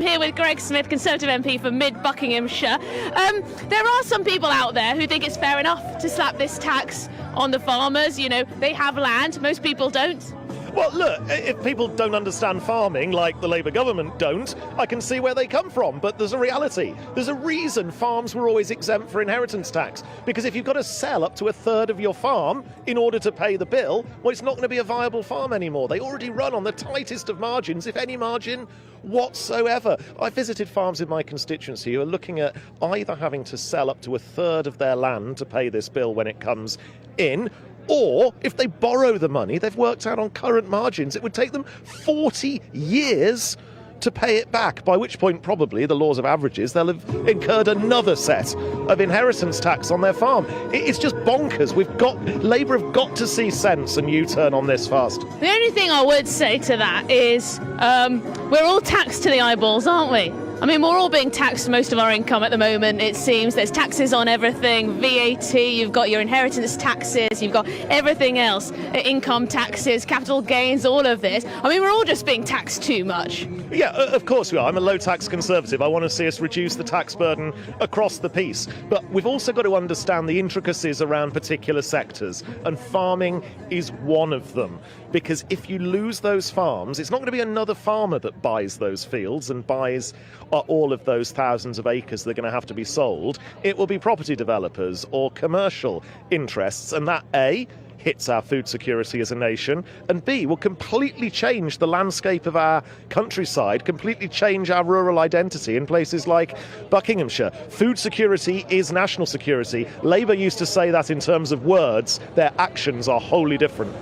Here with Greg Smith, Conservative MP for Mid Buckinghamshire. There are some people out there who think it's fair enough to slap this tax on the farmers. You know, they have land, most people don't. Well, look, if people don't understand farming like the Labour government don't, I can see where they come from. But there's a reality. There's a reason farms were always exempt for inheritance tax. Because if you've got to sell up to a third of your farm in order to pay the bill, well, it's not going to be a viable farm anymore. They already run on the tightest of margins, if any margin whatsoever. I visited farms in my constituency who are looking at either having to sell up to a third of their land to pay this bill when it comes in, or if they borrow the money, they've worked out on current margins, it would take them 40 years to pay it back, by which point probably, the laws of averages, they'll have incurred another set of inheritance tax on their farm. It's just bonkers. Labour have got to see sense and U-turn on this fast. The only thing I would say to that is we're all taxed to the eyeballs, aren't we? I mean, we're all being taxed most of our income at the moment, it seems. There's taxes on everything, VAT, you've got your inheritance taxes, you've got everything else, income taxes, capital gains, all of this. I mean, we're all just being taxed too much. Yeah, of course we are. I'm a low-tax Conservative. I want to see us reduce the tax burden across the piece. But we've also got to understand the intricacies around particular sectors, and farming is one of them. Because if you lose those farms, it's not going to be another farmer that buys those fields and buys all of those thousands of acres that are going to have to be sold. It will be property developers or commercial interests, and that, A, hits our food security as a nation, and B, will completely change the landscape of our countryside, completely change our rural identity in places like Buckinghamshire. Food security is national security. Labour used to say that in terms of words. Their actions are wholly different.